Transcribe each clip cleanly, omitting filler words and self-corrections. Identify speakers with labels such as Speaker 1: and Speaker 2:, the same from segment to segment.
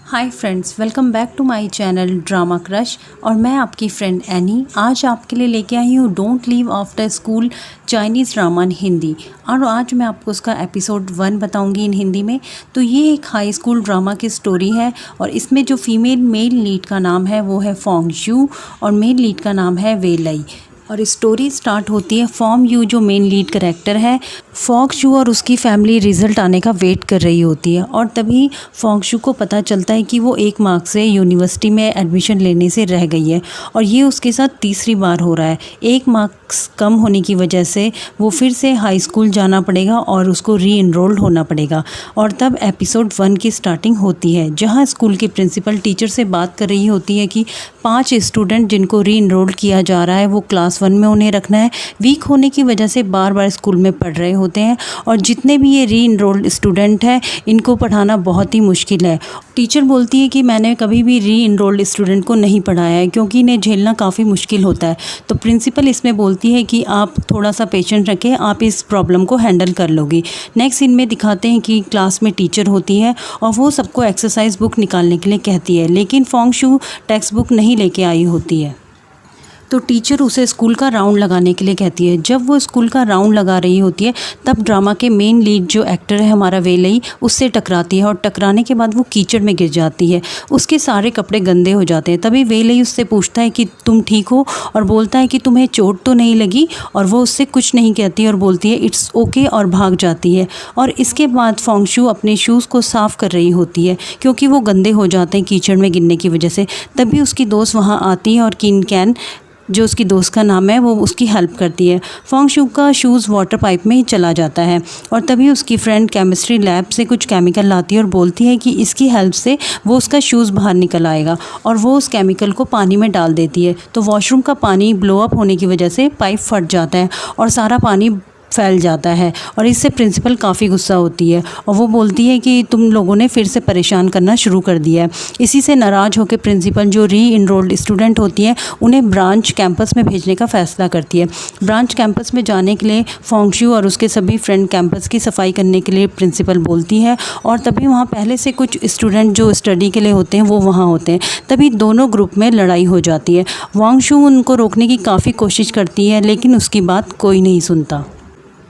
Speaker 1: Hi friends, welcome back to my channel drama crush. और मैं आपकी फ्रेंड एनी आज आपके लिए लेके आई हूँ don't leave after school Chinese drama इन हिंदी। और आज मैं आपको उसका एपिसोड 1 बताऊंगी इन हिंदी में। तो ये एक हाई स्कूल ड्रामा की स्टोरी है और इसमें जो फीमेल मेल लीड का नाम है वो है फॉन्ग यू और मेल लीड का नाम है वे लई। और स्टोरी स्टार्ट होती है फॉन्ग यू जो मेन लीड कैरेक्टर है, फॉन्ग यू और उसकी फैमिली रिज़ल्ट आने का वेट कर रही होती है। और तभी फॉन्ग यू को पता चलता है कि वो 1 मार्क्स से यूनिवर्सिटी में एडमिशन लेने से रह गई है और ये उसके साथ तीसरी बार हो रहा है। 1 मार्क्स कम होने की वजह से वो फिर से हाई स्कूल जाना पड़ेगा और उसको री इनरोल्ड होना पड़ेगा। और तब एपिसोड 1 की स्टार्टिंग होती है जहाँ स्कूल की प्रिंसिपल टीचर से बात कर रही होती है कि 5 स्टूडेंट जिनको री इनरोल्ड किया जा रहा है वो क्लास 1 में उन्हें रखना है। वीक होने की वजह से बार बार स्कूल में पढ़ रहे होते हैं और जितने भी ये री इनरोल्ड स्टूडेंट हैं इनको पढ़ाना बहुत ही मुश्किल है। टीचर बोलती है कि मैंने कभी भी री इनरोल्ड स्टूडेंट को नहीं पढ़ाया है क्योंकि इन्हें झेलना काफ़ी मुश्किल होता है। तो प्रिंसिपल इसमें बोलती है कि आप थोड़ा सा पेशेंस रखें, आप इस प्रॉब्लम को हैंडल कर लोगी। नेक्स्ट सीन में दिखाते हैं कि क्लास में टीचर होती है और वो सबको एक्सरसाइज बुक निकालने के लिए कहती है, लेकिन फॉन्ग यू टेक्स्ट बुक नहीं लेके आई होती है। तो टीचर उसे स्कूल का राउंड लगाने के लिए कहती है। जब वो स्कूल का राउंड लगा रही होती है तब ड्रामा के मेन लीड जो एक्टर है हमारा वे लई उससे टकराती है और टकराने के बाद वो कीचड़ में गिर जाती है। उसके सारे कपड़े गंदे हो जाते हैं। तभी वे लई उससे पूछता है कि तुम ठीक हो और बोलता है कि तुम्हें चोट तो नहीं लगी और वो उससे कुछ नहीं कहती और बोलती है इट्स ओके और भाग जाती है। और इसके बाद फॉन्ग यू अपने शूज़ को साफ़ कर रही होती है क्योंकि वो गंदे हो जाते हैं कीचड़ में गिरने की वजह से। तभी उसकी दोस्त वहाँ आती है और किन कैन जो उसकी दोस्त का नाम है वो उसकी हेल्प करती है। फॉन्ग यू का शूज़ वाटर पाइप में ही चला जाता है और तभी उसकी फ्रेंड केमिस्ट्री लैब से कुछ केमिकल लाती है और बोलती है कि इसकी हेल्प से वो उसका शूज़ बाहर निकल आएगा और वो उस केमिकल को पानी में डाल देती है। तो वॉशरूम का पानी ब्लो अप होने की वजह से पाइप फट जाता है और सारा पानी फैल जाता है और इससे प्रिंसिपल काफ़ी गुस्सा होती है और वो बोलती है कि तुम लोगों ने फिर से परेशान करना शुरू कर दिया है। इसी से नाराज़ होकर प्रिंसिपल जो री इनरोल्ड स्टूडेंट होती हैं उन्हें ब्रांच कैंपस में भेजने का फ़ैसला करती है। ब्रांच कैंपस में जाने के लिए फॉन्ग यू और उसके सभी फ्रेंड कैंपस की सफाई करने के लिए प्रिंसिपल बोलती है और तभी वहाँ पहले से कुछ स्टूडेंट जो स्टडी के लिए होते हैं वो वहाँ होते हैं। तभी दोनों ग्रुप में लड़ाई हो जाती है। फॉन्ग यू उनको रोकने की काफ़ी कोशिश करती है लेकिन उसकी बात कोई नहीं सुनता।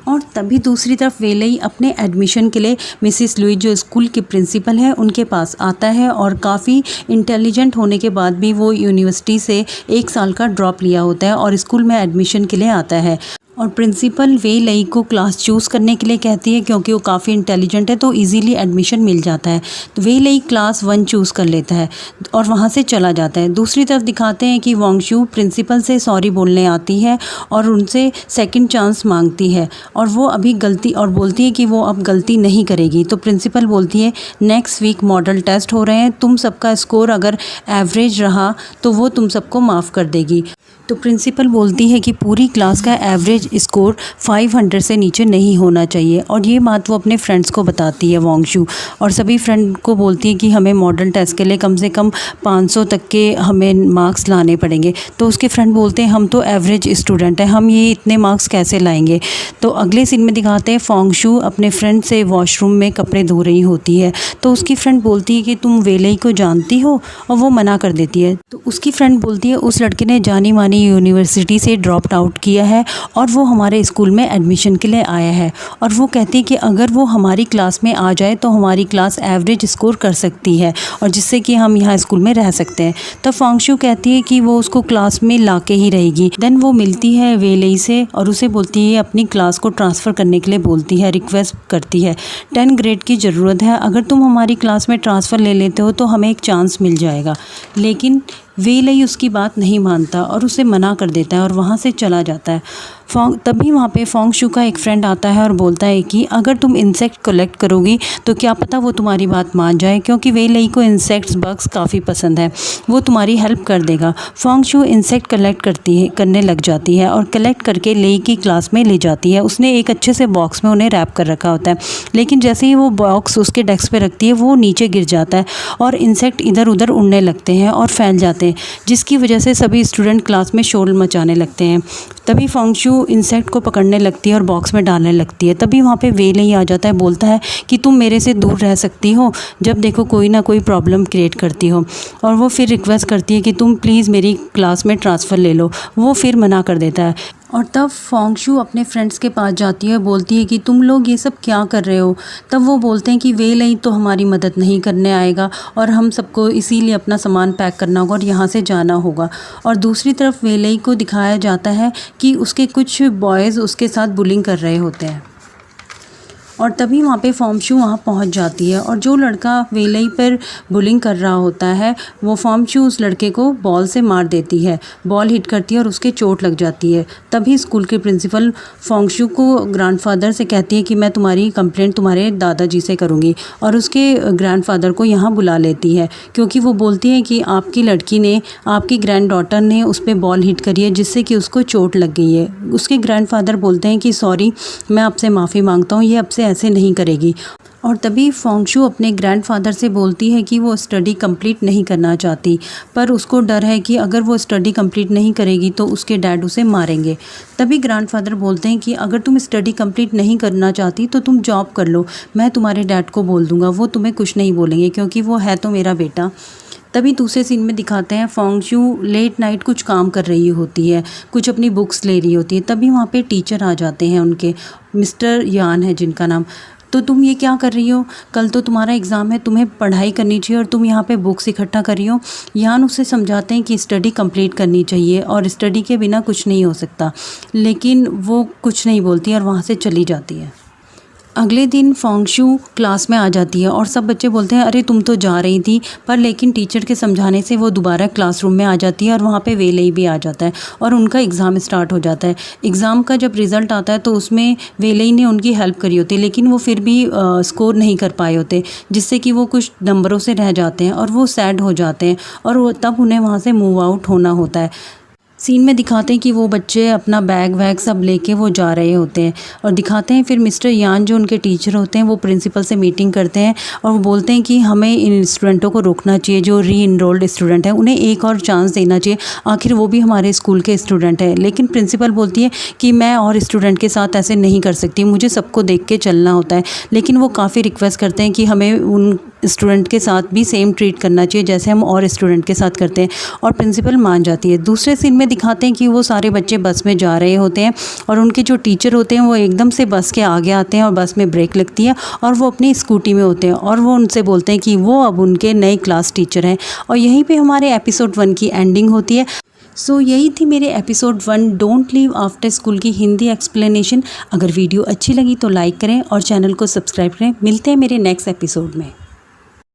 Speaker 1: और तभी दूसरी तरफ वे लई अपने एडमिशन के लिए मिसिस लुई जो स्कूल की प्रिंसिपल है उनके पास आता है और काफ़ी इंटेलिजेंट होने के बाद भी वो यूनिवर्सिटी से 1 साल का ड्रॉप लिया होता है और स्कूल में एडमिशन के लिए आता है। और प्रिंसिपल वे लई को क्लास चूज़ करने के लिए कहती है क्योंकि वो काफ़ी इंटेलिजेंट है तो इजीली एडमिशन मिल जाता है। तो वे लई क्लास 1 चूज़ कर लेता है और वहाँ से चला जाता है। दूसरी तरफ दिखाते हैं कि फॉन्ग यू प्रिंसिपल से सॉरी बोलने आती है और उनसे सेकंड चांस मांगती है और वो अभी गलती और बोलती है कि वो अब गलती नहीं करेगी। तो प्रिंसिपल बोलती है नेक्स्ट वीक मॉडल टेस्ट हो रहे हैं, तुम सबका स्कोर अगर एवरेज रहा तो वो तुम सबको माफ़ कर देगी। तो प्रिंसिपल बोलती है कि पूरी क्लास का एवरेज स्कोर 500 से नीचे नहीं होना चाहिए और ये बात वो अपने फ्रेंड्स को बताती है फॉन्ग यू और सभी फ्रेंड को बोलती है कि हमें मॉडल टेस्ट के लिए कम से कम 500 तक के हमें मार्क्स लाने पड़ेंगे। तो उसके फ्रेंड बोलते हैं हम तो एवरेज स्टूडेंट हैं, हम ये इतने मार्क्स कैसे लाएंगे। तो अगले सीन में दिखाते हैं फॉन्ग यू अपने फ्रेंड से वॉशरूम में कपड़े धो रही होती है। तो उसकी फ्रेंड बोलती है कि तुम वे लई को जानती हो और वो मना कर देती है। तो उसकी फ्रेंड बोलती है उस लड़के ने जानी मानी यूनिवर्सिटी से ड्रॉप आउट किया है और वो हमारे स्कूल में एडमिशन के लिए आया है और वो कहती है कि अगर वो हमारी क्लास में आ जाए तो हमारी क्लास एवरेज स्कोर कर सकती है और जिससे कि हम यहाँ स्कूल में रह सकते हैं। तब फॉन्ग यू कहती है कि वो उसको क्लास में ला के ही रहेगी। देन वो मिलती है वे लई से और उसे बोलती है अपनी क्लास को ट्रांसफ़र करने के लिए बोलती है, रिक्वेस्ट करती है 10 ग्रेड की ज़रूरत है, अगर तुम हमारी क्लास में ट्रांसफ़र ले लेते हो तो हमें एक चांस मिल जाएगा। लेकिन वे लई उसकी बात नहीं मानता और उसे मना कर देता है और वहाँ से चला जाता है। तभी वहाँ पे फॉन्ग यू का एक फ्रेंड आता है और बोलता है कि अगर तुम इंसेक्ट कलेक्ट करोगी तो क्या पता वो तुम्हारी बात मान जाए क्योंकि वे लई को इंसेक्ट्स बग्स काफ़ी पसंद है, वो तुम्हारी हेल्प कर देगा। फॉन्ग यू इंसेक्ट कलेक्ट करने लग जाती है और कलेक्ट करके लई की क्लास में ले जाती है। उसने एक अच्छे से बॉक्स में उन्हें रैप कर रखा होता है लेकिन जैसे ही वो बॉक्स उसके डेस्क पे रखती है वो नीचे गिर जाता है और इंसेक्ट इधर उधर उड़ने लगते हैं और फैल जाते हैं जिसकी वजह से सभी स्टूडेंट क्लास में शोर मचाने लगते हैं। तभी फॉन्ग यू इंसेक्ट को पकड़ने लगती है और बॉक्स में डालने लगती है। तभी वहाँ पे वे लेई आ जाता है, बोलता है कि तुम मेरे से दूर रह सकती हो जब देखो कोई ना कोई प्रॉब्लम क्रिएट करती हो। और वो फिर रिक्वेस्ट करती है कि तुम प्लीज़ मेरी क्लास में ट्रांसफ़र ले लो। वो फिर मना कर देता है। और तब फोंगशू अपने फ्रेंड्स के पास जाती है, बोलती है कि तुम लोग ये सब क्या कर रहे हो। तब वो बोलते हैं कि वे लेई तो हमारी मदद नहीं करने आएगा और हम सबको इसीलिए अपना सामान पैक करना होगा और यहाँ से जाना होगा। और दूसरी तरफ वे लेई को दिखाया जाता है कि उसके कुछ बॉयज़ उसके साथ बुलिंग कर रहे होते हैं। और तभी वहाँ पे फोंगशू वहाँ पहुँच जाती है और जो लड़का वे लेई पर बुलिंग कर रहा होता है वो फोंगशू उस लड़के को बॉल से मार देती है। बॉल हिट करती है और उसके चोट लग जाती है। तभी स्कूल के प्रिंसिपल फोंगशू को ग्रैंडफादर से कहती है कि मैं तुम्हारी कंप्लेंट तुम्हारे दादाजी से करूँगी और उसके ग्रैंडफादर को यहाँ बुला लेती है, क्योंकि वो बोलती है कि आपकी लड़की ने, आपकी ग्रैंड डॉटर ने उस पर बॉल हिट करी है जिससे कि उसको चोट लग गई है। उसके ग्रैंडफादर बोलते हैं कि सॉरी, मैं आपसे माफ़ी मांगता हूँ, ये अब से ऐसे नहीं करेगी। और तभी फोंगशू अपने ग्रैंडफादर से बोलती है कि वो स्टडी कंप्लीट नहीं करना चाहती, पर उसको डर है कि अगर वो स्टडी कंप्लीट नहीं करेगी तो उसके डैड उसे मारेंगे। तभी ग्रैंडफादर बोलते हैं कि अगर तुम स्टडी कंप्लीट नहीं करना चाहती तो तुम जॉब कर लो, मैं तुम्हारे डैड को बोल दूँगा, वो तुम्हें कुछ नहीं बोलेंगे क्योंकि वो है तो मेरा बेटा। तभी दूसरे सीन में दिखाते हैं फोंगशू लेट नाइट कुछ काम कर रही होती है, कुछ अपनी बुक्स ले रही होती है। तभी वहाँ पे टीचर आ जाते हैं उनके, मिस्टर यान है जिनका नाम। तो तुम ये क्या कर रही हो, कल तो तुम्हारा एग्ज़ाम है, तुम्हें पढ़ाई करनी चाहिए और तुम यहाँ पे बुक्स इकट्ठा कर रही हो। यान उसे समझाते हैं कि स्टडी कंप्लीट करनी चाहिए और स्टडी के बिना कुछ नहीं हो सकता, लेकिन वो कुछ नहीं बोलती और वहाँ से चली जाती है। अगले दिन फोंगशू क्लास में आ जाती है और सब बच्चे बोलते हैं अरे तुम तो जा रही थी, पर लेकिन टीचर के समझाने से वो दोबारा क्लासरूम में आ जाती है और वहाँ पे वे लेई भी आ जाता है और उनका एग्ज़ाम स्टार्ट हो जाता है। एग्ज़ाम का जब रिज़ल्ट आता है तो उसमें वे लेई ने उनकी हेल्प करी होती है, लेकिन वो फिर भी स्कोर नहीं कर पाए होते, जिससे कि वो कुछ नंबरों से रह जाते हैं और वो सैड हो जाते हैं और तब उन्हें वहाँ से मूव आउट होना होता है। सीन में दिखाते हैं कि वो बच्चे अपना बैग वैग सब लेके वो जा रहे होते हैं और दिखाते हैं फिर मिस्टर यान जो उनके टीचर होते हैं वो प्रिंसिपल से मीटिंग करते हैं और वो बोलते हैं कि हमें इन स्टूडेंटों को रोकना चाहिए, जो री इनरोल्ड स्टूडेंट हैं उन्हें एक और चांस देना चाहिए, आखिर वो भी हमारे स्कूल के स्टूडेंट हैं। लेकिन प्रिंसिपल बोलती है कि मैं और स्टूडेंट के साथ ऐसे नहीं कर सकती, मुझे सबको देख के चलना होता है। लेकिन वो काफ़ी रिक्वेस्ट करते हैं कि हमें उन स्टूडेंट के साथ भी सेम ट्रीट करना चाहिए जैसे हम और स्टूडेंट के साथ करते हैं, और प्रिंसिपल मान जाती है। दूसरे सीन में दिखाते हैं कि वो सारे बच्चे बस में जा रहे होते हैं और उनके जो टीचर होते हैं वो एकदम से बस के आगे आते हैं और बस में ब्रेक लगती है और वो अपनी स्कूटी में होते हैं और वो उनसे बोलते हैं कि वो अब उनके नए क्लास टीचर हैं। और यहीं पे हमारे एपिसोड 1 की एंडिंग होती है। सो यही थी मेरे episode 1 don't leave after school की हिंदी एक्सप्लेनेशन। अगर वीडियो अच्छी लगी तो लाइक करें और चैनल को सब्सक्राइब करें। मिलते हैं मेरे नेक्स्ट एपिसोड में।